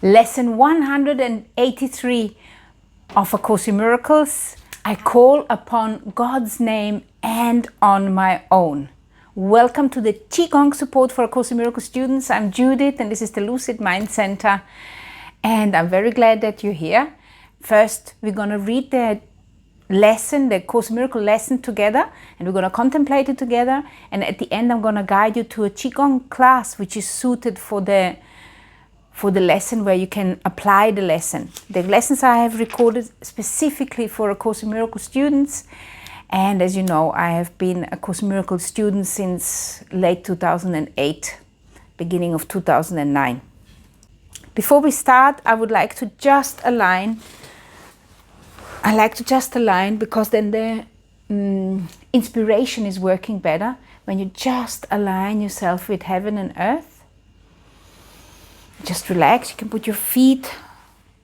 Lesson 183 of A Course in Miracles. I call upon God's name and on my own. Welcome to the Qigong support for A Course in Miracles students. I'm Judith and this is the Lucid Mind Center. And I'm very glad that you're here. First, we're going to read the lesson, the Course in Miracles lesson together, and we're going to contemplate it together. And at the end, I'm going to guide you to a Qigong class which is suited for the lesson, where you can apply the lesson. The lessons I have recorded specifically for A Course in Miracles students. And as you know, I have been a Course in Miracles student since late 2008, beginning of 2009. Before we start, I would like to just align. Because then the inspiration is working better when you just align yourself with heaven and earth. Just relax. You can put your feet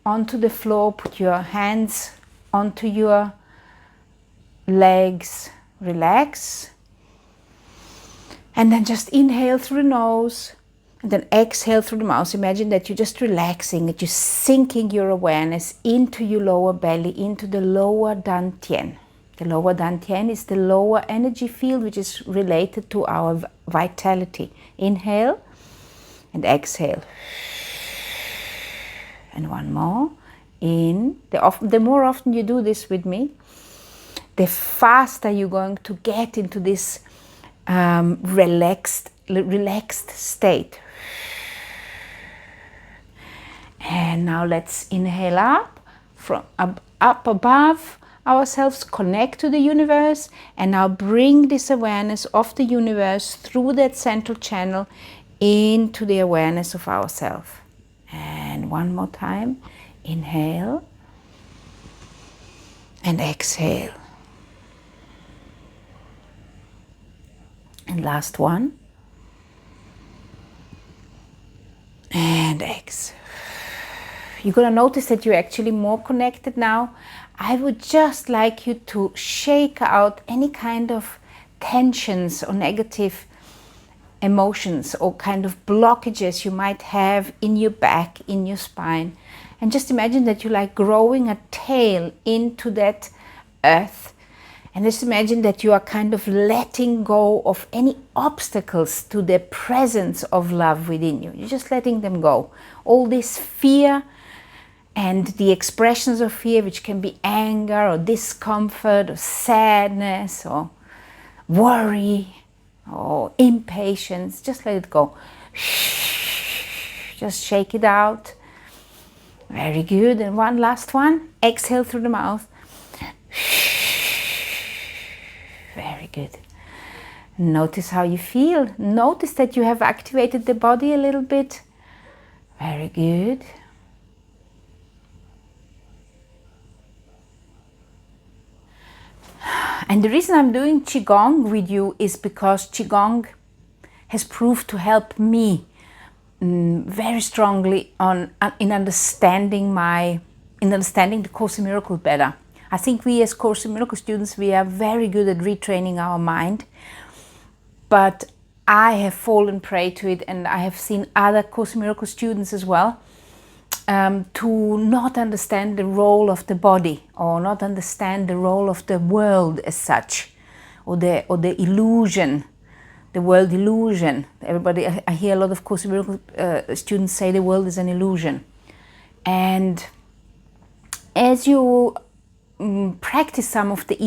onto the floor, put your hands onto your legs, relax. And then just inhale through the nose and then exhale through the mouth. Imagine that you're just relaxing, that you're sinking your awareness into your lower belly, into the lower dantian. The lower dantian is the lower energy field which is related to our vitality. Inhale and exhale. And one more. In. The more often you do this with me, the faster you're going to get into this relaxed state. And now let's inhale up, from up above ourselves, connect to the universe, and now bring this awareness of the universe through that central channel into the awareness of ourselves. And one more time, inhale and exhale. And last one. And exhale. You're going to notice that you're actually more connected now. I would just like you to shake out any kind of tensions or negative emotions or kind of blockages you might have in your back, in your spine. And just imagine that you're like growing a tail into that earth. And just imagine that you are kind of letting go of any obstacles to the presence of love within you. You're just letting them go. All this fear and the expressions of fear, which can be anger or discomfort or sadness or worry or impatience, just let it go. Just shake it out. Very good. And one last one. Exhale through the mouth. Very good. Notice how you feel. Notice that you have activated the body a little bit. Very good. And the reason I'm doing Qigong with you is because Qigong has proved to help me very strongly in understanding the Course in Miracles better. I think we as Course in Miracles students, we are very good at retraining our mind, but I have fallen prey to it, and I have seen other Course in Miracles students as well, to not understand the role of the body, or not understand the role of the world as such, or the illusion, the world illusion. Everybody, I hear a lot of Course in Miracles students say the world is an illusion. And as you practice some of the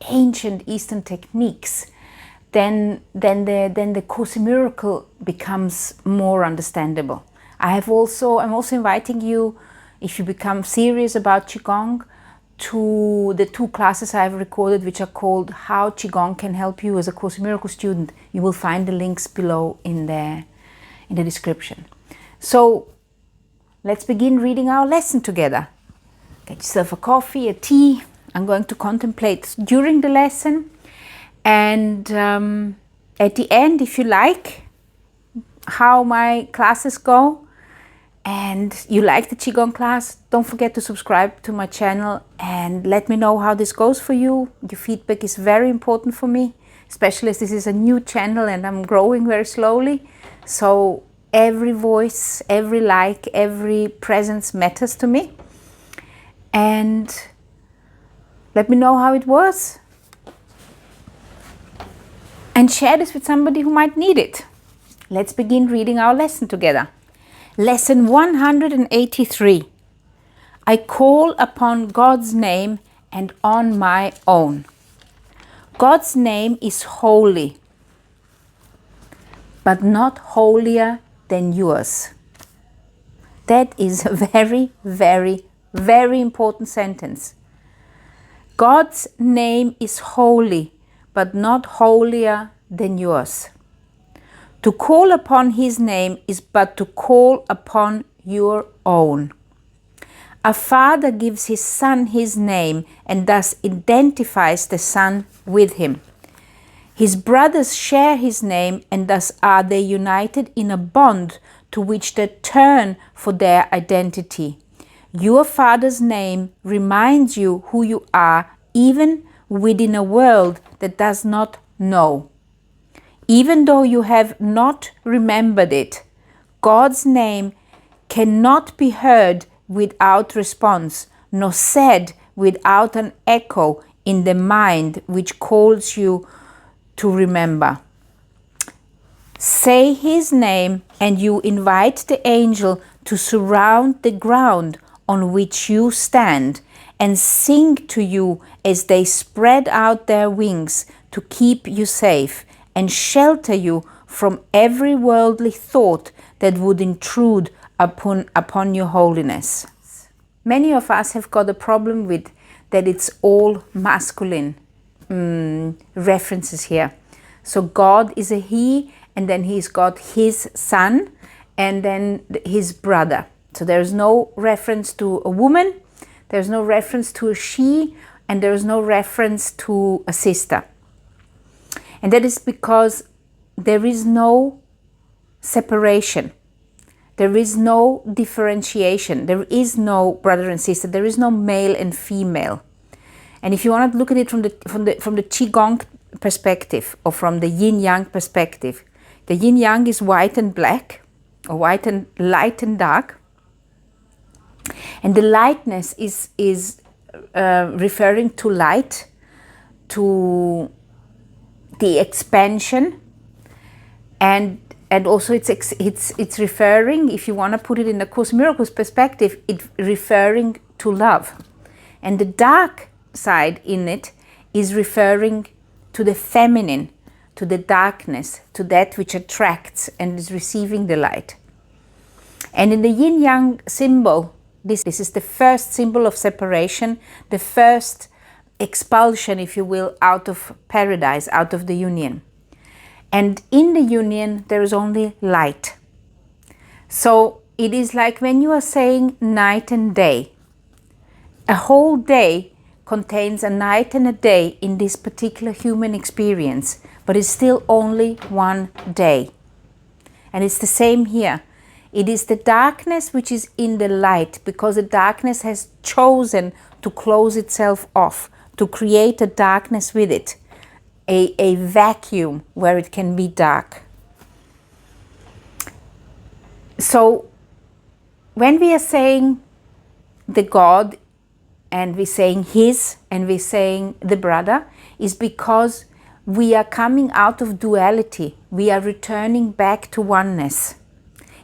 ancient Eastern techniques, then the Course in Miracles becomes more understandable. I'm also inviting you, if you become serious about Qigong, to the 2 classes I've recorded, which are called How Qigong Can Help You as a Course in Miracles student. You will find the links below in the description. So let's begin reading our lesson together. Get yourself a coffee, a tea. I'm going to contemplate during the lesson. And at the end, if you like how my classes go, and you like the Qigong class, don't forget to subscribe to my channel and let me know how this goes for you. Your feedback is very important for me, especially as this is a new channel and I'm growing very slowly. So every voice, every like, every presence matters to me. And let me know how it was. And share this with somebody who might need it. Let's begin reading our lesson together. Lesson 183. I call upon God's name and on my own. God's name is holy, but not holier than yours. That is a very, very, very important sentence. God's name is holy, but not holier than yours. To call upon His name is but to call upon your own. A father gives his son his name and thus identifies the son with him. His brothers share his name and thus are they united in a bond to which they turn for their identity. Your father's name reminds you who you are, even within a world that does not know. Even though you have not remembered it, God's name cannot be heard without response, nor said without an echo in the mind which calls you to remember. Say His name and you invite the angel to surround the ground on which you stand and sing to you as they spread out their wings to keep you safe and shelter you from every worldly thought that would intrude upon your holiness. Many of us have got a problem with that it's all masculine references here. So God is a He, and then He's got His son, and then His brother. So there's no reference to a woman, there's no reference to a she, and there's no reference to a sister. And that is because there is no separation. There is no differentiation. There is no brother and sister. There is no male and female. And if you want to look at it from the Qigong perspective, or from the yin-yang perspective, the yin-yang is white and black, or white and light and dark. And the lightness is referring to light, to the expansion, and also it's referring, if you want to put it in the Course in Miracles perspective, it's referring to love. And the dark side in it is referring to the feminine, to the darkness, to that which attracts and is receiving the light. And in the yin-yang symbol, this is the first symbol of separation, the first expulsion, if you will, out of paradise, out of the union. And in the union, there is only light. So it is like when you are saying night and day. A whole day contains a night and a day in this particular human experience, but it's still only one day. And it's the same here. It is the darkness which is in the light, because the darkness has chosen to close itself off, to create a darkness with it, a vacuum where it can be dark. So when we are saying the God, and we're saying His, and we're saying the brother, is because we are coming out of duality. We are returning back to oneness.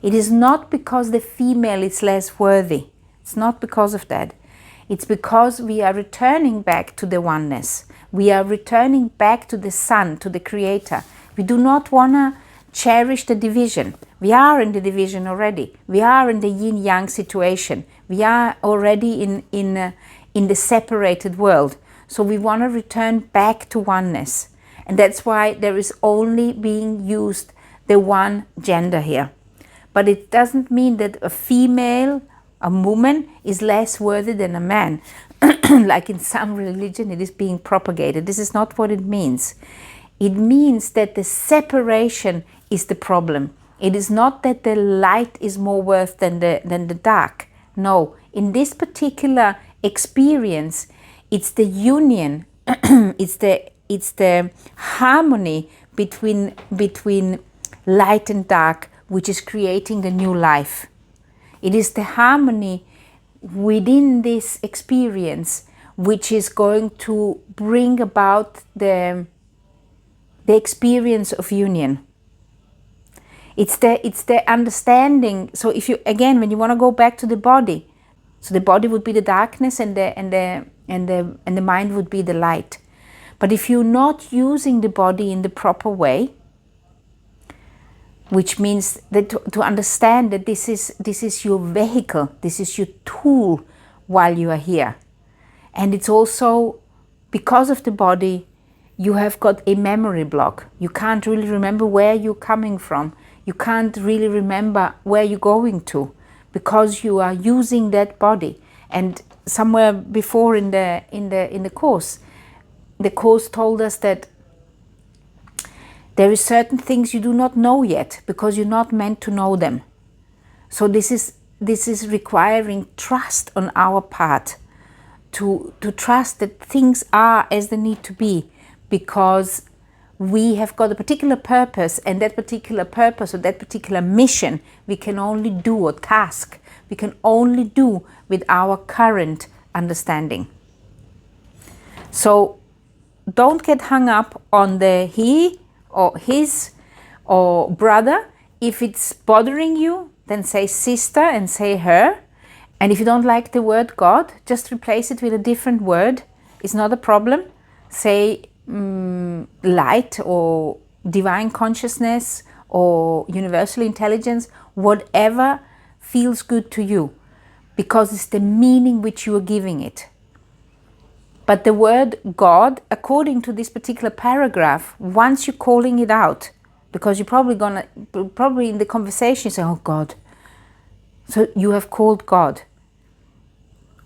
It is not because the female is less worthy. It's not because of that. It's because we are returning back to the oneness. We are returning back to the Son, to the Creator. We do not want to cherish the division. We are in the division already. We are in the yin-yang situation. We are already in the separated world. So we want to return back to oneness. And that's why there is only being used the one gender here. But it doesn't mean that a female, a woman, is less worthy than a man. Like in some religion it is being propagated. This is not what it means. It means that the separation is the problem. It is not that the light is more worth than the dark. No, in this particular experience, it's the union, it's the harmony between light and dark, which is creating the new life. It is the harmony within this experience which is going to bring about the experience of union. It's the understanding. So if you, again, when you want to go back to the body, so the body would be the darkness and the mind would be the light. But if you're not using the body in the proper way, which means that to understand that this is your vehicle, this is your tool while you are here. And it's also because of the body, you have got a memory block. You can't really remember where you're coming from. You can't really remember where you're going to because you are using that body. And somewhere before in the course, the course told us that there is certain things you do not know yet because you're not meant to know them. So this is requiring trust on our part to trust that things are as they need to be, because we have got a particular purpose, and that particular purpose or that particular mission we can only do, or task we can only do with our current understanding. So don't get hung up on the he or his or brother. If it's bothering you, then say sister and say her. And if you don't like the word God, just replace it with a different word. It's not a problem. Say light or divine consciousness or universal intelligence, whatever feels good to you, because it's the meaning which you are giving it. But the word God, according to this particular paragraph, once you're calling it out, because you're probably in the conversation you say, oh God. So you have called God.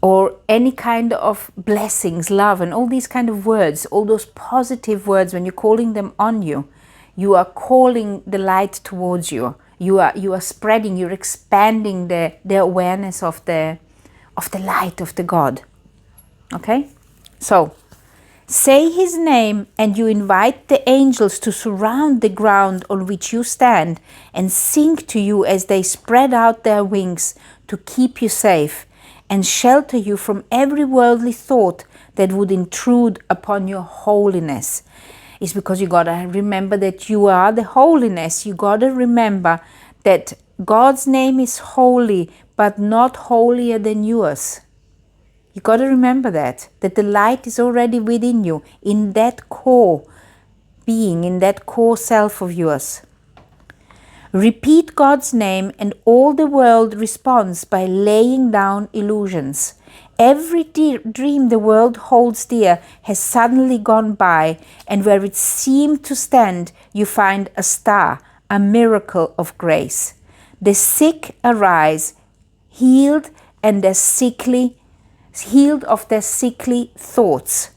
Or any kind of blessings, love, and all these kind of words, all those positive words, when you're calling them on you, you are calling the light towards you. You are spreading, you're expanding the awareness of the light of the God. Okay? So, say his name and you invite the angels to surround the ground on which you stand and sing to you as they spread out their wings to keep you safe and shelter you from every worldly thought that would intrude upon your holiness. It's because you gotta remember that you are the holiness. You gotta remember that God's name is holy, but not holier than yours. You gotta remember that the light is already within you, in that core being, in that core self of yours. Repeat God's name and all the world responds by laying down illusions. Every dream the world holds dear has suddenly gone by, and where it seemed to stand, you find a star, a miracle of grace. The sick arise, healed of their sickly thoughts.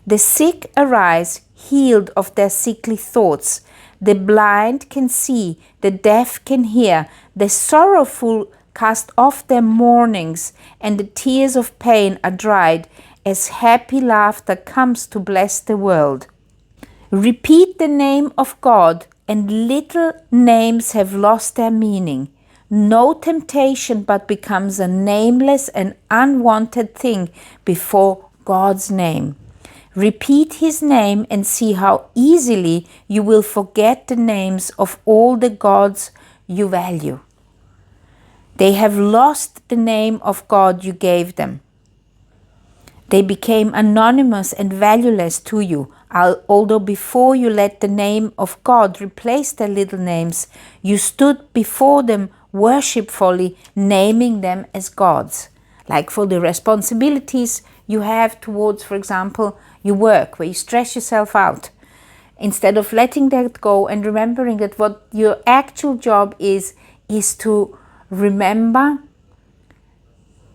The sick arise, healed of their sickly thoughts. The blind can see, the deaf can hear, the sorrowful cast off their mournings, and the tears of pain are dried, as happy laughter comes to bless the world. Repeat the name of God, and little names have lost their meaning. No temptation but becomes a nameless and unwanted thing before God's name. Repeat his name and see how easily you will forget the names of all the gods you value. They have lost the name of God you gave them. They became anonymous and valueless to you, although before you let the name of God replace their little names, you stood before them worshipfully, naming them as gods. Like for the responsibilities you have towards, for example, your work, where you stress yourself out. Instead of letting that go and remembering that what your actual job is to remember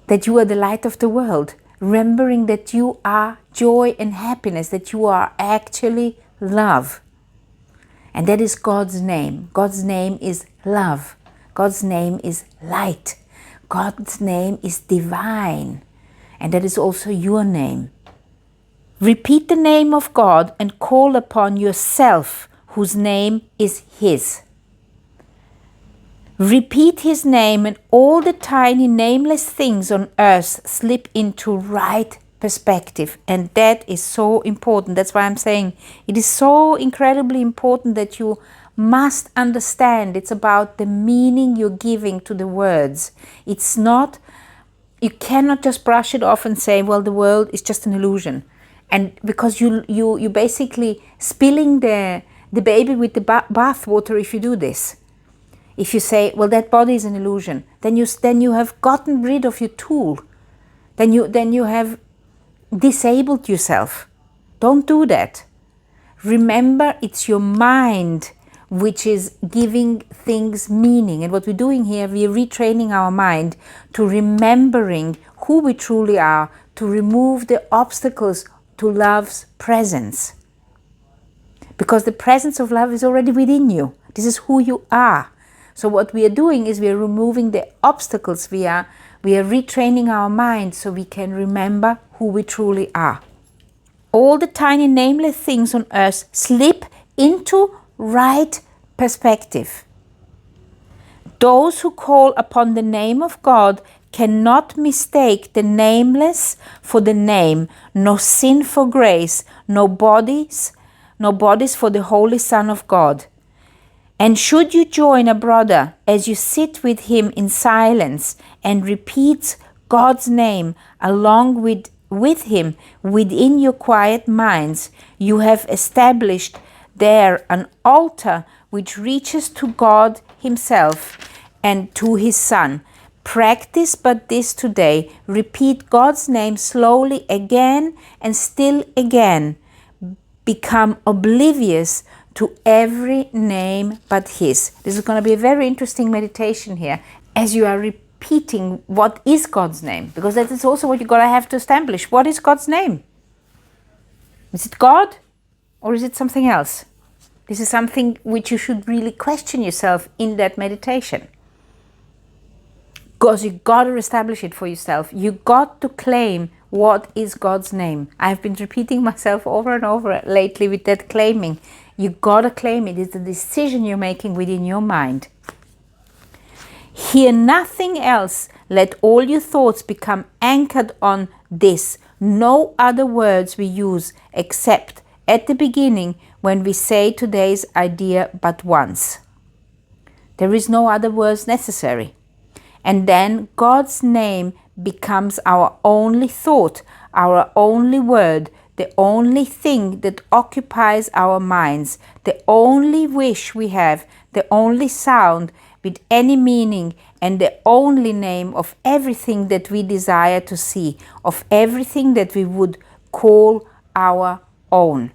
that you are the light of the world. Remembering that you are joy and happiness, that you are actually love. And that is God's name. God's name is love. God's name is light. God's name is divine. And that is also your name. Repeat the name of God and call upon yourself, whose name is His. Repeat his name and all the tiny nameless things on earth slip into right perspective. And that is so important. That's why I'm saying it is so incredibly important that you must understand. It's about the meaning you're giving to the words. It's not, you cannot just brush it off and say, well, the world is just an illusion. And because you basically spilling the baby with the bath water if you do this. If you say, well, that body is an illusion, then you have gotten rid of your tool. Then you have disabled yourself. Don't do that. Remember, it's your mind which is giving things meaning. And what we're doing here, we're retraining our mind to remembering who we truly are, to remove the obstacles to love's presence. Because the presence of love is already within you. This is who you are. So what we are doing is we are removing the obstacles. We are retraining our mind so we can remember who we truly are. All the tiny nameless things on earth slip into right perspective. Those who call upon the name of God cannot mistake the nameless for the name, no sin for grace, no bodies for the Holy Son of God. And should you join a brother as you sit with him in silence and repeat God's name along with him within your quiet minds, you have established there an altar which reaches to God himself and to his Son. Practice but this today. Repeat God's name slowly again and still again. Become oblivious to every name but his. This is going to be a very interesting meditation here as you are repeating what is God's name, because that is also what you're going to have to establish. What is God's name? Is it God or is it something else? This is something which you should really question yourself in that meditation. Because you got to establish it for yourself. You got to claim what is God's name. I've been repeating myself over and over lately with that claiming. You got to claim it. It's a decision you're making within your mind. Hear nothing else. Let all your thoughts become anchored on this. No other words we use except at the beginning when we say today's idea but once. There is no other words necessary. And then God's name becomes our only thought, our only word, the only thing that occupies our minds, the only wish we have, the only sound with any meaning, and the only name of everything that we desire to see, of everything that we would call our own.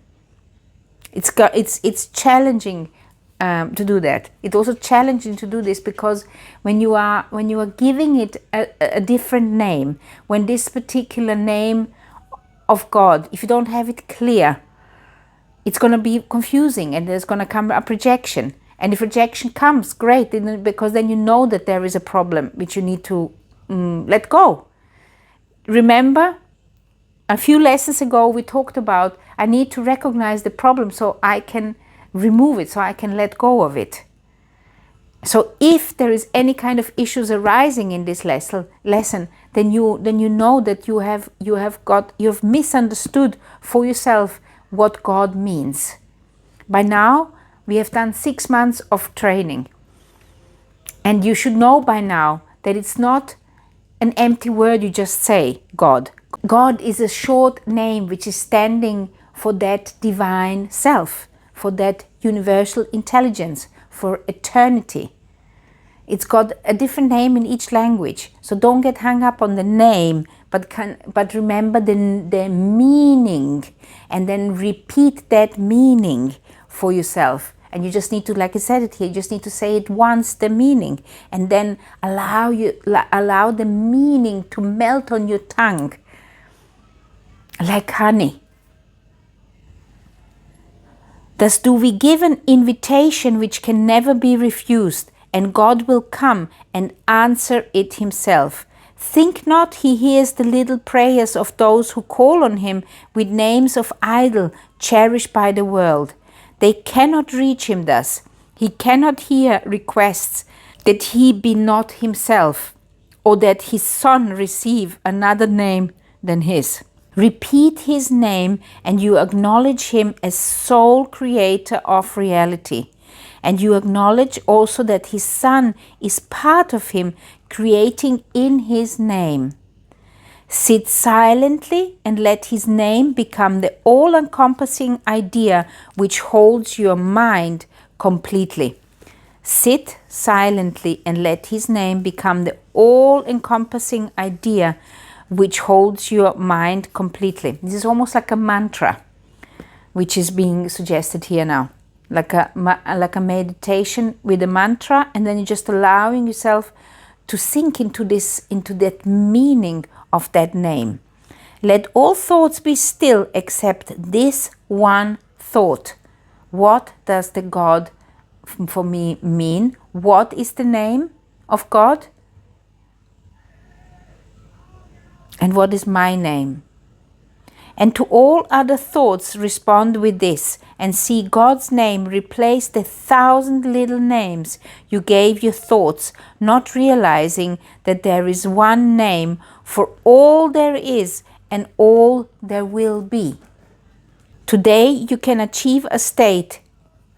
It's challenging to do that. It's also challenging to do this because when you are giving it a different name, when this particular name of God, if you don't have it clear, it's going to be confusing and there's going to come a rejection. And if rejection comes, great, because then you know that there is a problem which you need to let go. Remember, a few lessons ago we talked about I need to recognize the problem so I can remove it, so I can let go of it. So if there is any kind of issues arising in this lesson, then you know that you have misunderstood for yourself what God means. By now, we have done 6 months of training. And you should know by now that it's not an empty word you just say, God. God is a short name which is standing for that divine self, for that universal intelligence, for eternity. It's got a different name in each language. So don't get hung up on the name, but remember the meaning, and then repeat that meaning for yourself. And you just need to, like I said it here, you just need to say it once, the meaning, and then allow the meaning to melt on your tongue like honey. Thus do we give an invitation which can never be refused, and God will come and answer it himself. Think not he hears the little prayers of those who call on him with names of idol cherished by the world. They cannot reach him thus. He cannot hear requests that he be not himself, or that his son receive another name than his. Repeat his name and you acknowledge him as sole creator of reality. And you acknowledge also that his son is part of him, creating in his name. Sit silently and let his name become the all-encompassing idea which holds your mind completely. Sit silently and let his name become the all-encompassing idea which holds your mind completely. This is almost like a mantra, which is being suggested here now. Like a meditation with a mantra, and then you're just allowing yourself to sink into that meaning of that name. Let all thoughts be still except this one thought. What does the God for me mean? What is the name of God? And what is my name? And to all other thoughts respond with this, and see God's name replace the 1,000 little names you gave your thoughts, not realizing that there is one name for all there is and all there will be. Today you can achieve a state,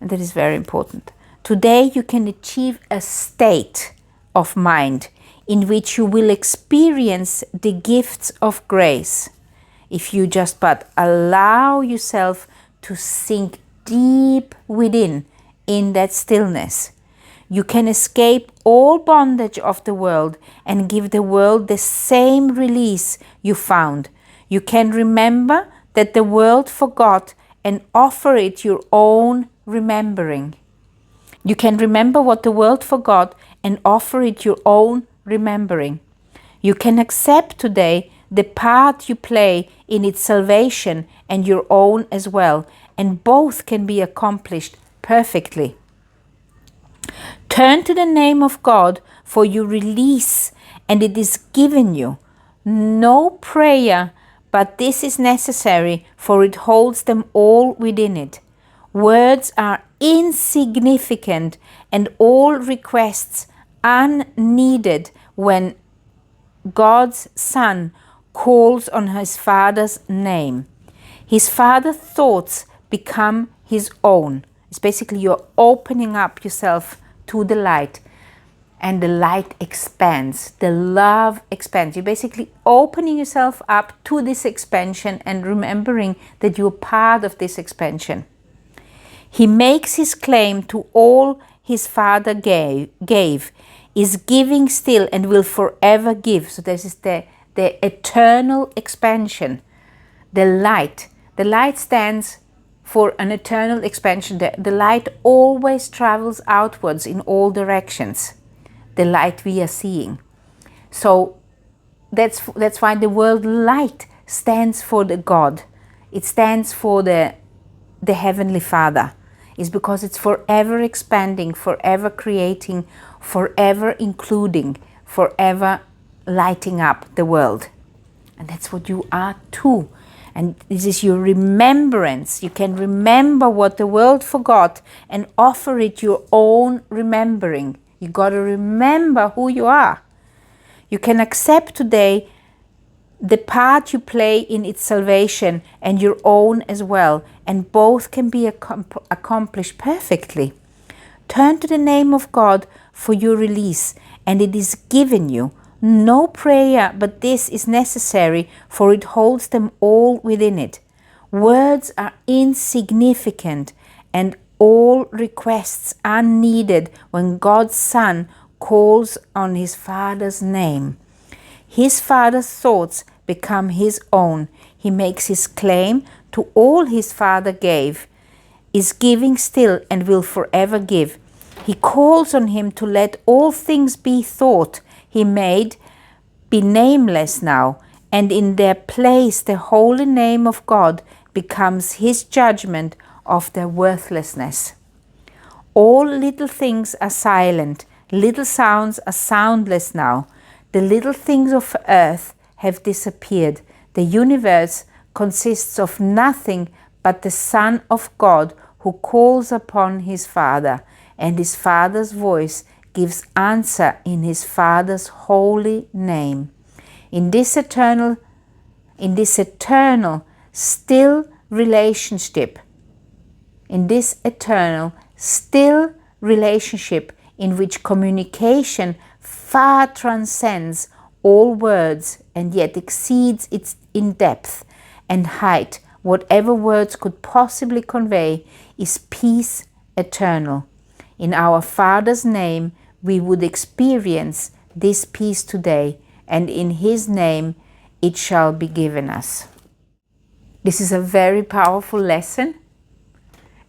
and that is very important. Today you can achieve a state of mind in which you will experience the gifts of grace. If you just but allow yourself to sink deep within in that stillness, you can escape all bondage of the world and give the world the same release you found. You can remember that the world forgot and offer it your own remembering. You can remember what the world forgot and offer it your own remembering. You can accept today the part you play in its salvation and your own as well, and both can be accomplished perfectly. Turn to the name of God for your release, and it is given you. No prayer, but this is necessary, for it holds them all within it. Words are insignificant and all requests unneeded when God's Son calls on his Father's name. His Father's thoughts become his own. It's basically you're opening up yourself to the light, and the light expands, the love expands. You're basically opening yourself up to this expansion and remembering that you're part of this expansion. He makes his claim to all his Father gave, is giving still and will forever give. So this is the eternal expansion. The light stands for an eternal expansion. The light always travels outwards in all directions. The light we are seeing. So that's why the word light stands for the God. It stands for the Heavenly Father. It's because it's forever expanding, forever creating, forever including, forever lighting up the world. And that's what you are too. And this is your remembrance. You can remember what the world forgot and offer it your own remembering. You got to remember who you are. You can accept today the part you play in its salvation and your own as well, and both can be accomplished perfectly. Turn to the name of God for your release, and it is given you. No prayer, but this is necessary, for it holds them all within it. Words are insignificant, and all requests are needed when God's Son calls on his Father's name. His Father's thoughts become his own. He makes his claim to all his Father gave, is giving still and will forever give. He calls on him to let all things be thought he made be nameless now, and in their place the holy name of God becomes his judgment of their worthlessness. All little things are silent, little sounds are soundless now. The little things of earth have disappeared. The universe consists of nothing but the Son of God who calls upon his Father, and his Father's voice gives answer in his Father's holy name. In this eternal, still relationship, in which communication far transcends all words and yet exceeds it in depth and height, whatever words could possibly convey, is peace eternal. In our Father's name, we would experience this peace today, and in His name it shall be given us. This is a very powerful lesson.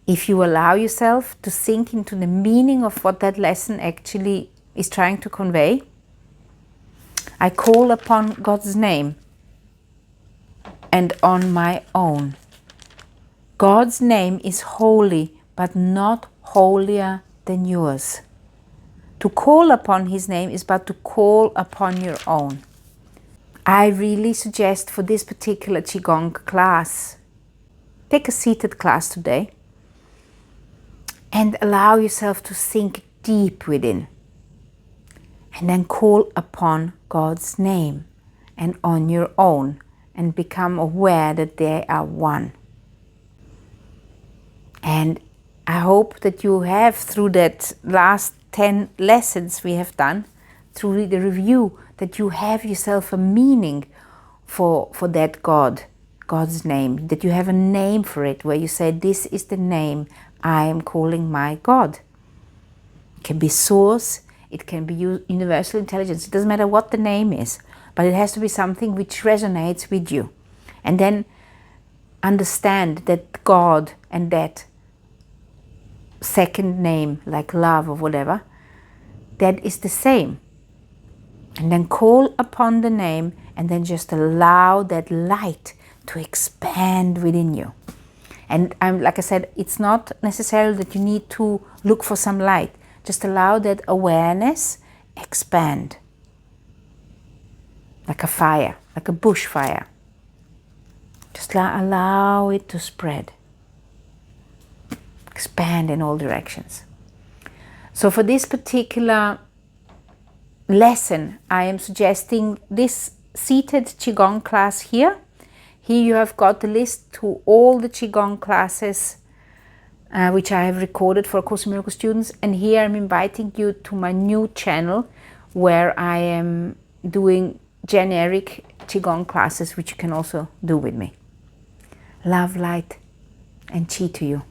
If you allow yourself to sink into the meaning of what that lesson actually is trying to convey, I call upon God's name and on my own. God's name is holy, but not holier than yours. To call upon His name is but to call upon your own. I really suggest for this particular Qigong class, take a seated class today and allow yourself to sink deep within. And then call upon God's name and on your own, and become aware that they are one. And I hope that you have, through that last 10 lessons we have done, through the review, that you have yourself a meaning for that God's name, that you have a name for it, where you say, this is the name I am calling my God. It can be source, it can be universal intelligence, it doesn't matter what the name is, but it has to be something which resonates with you. And then understand that God and that second name, like love or whatever, that is the same. And then call upon the name, and then just allow that light to expand within you. And like I said, it's not necessarily that you need to look for some light. Just allow that awareness expand. Like a fire, like a bushfire. Just allow it to spread. Expand in all directions. So for this particular lesson, I am suggesting this seated Qigong class here. Here you have got the list to all the Qigong classes which I have recorded for Course in Miracles students. And here I'm inviting you to my new channel where I am doing generic Qigong classes, which you can also do with me. Love, light, and Qi to you.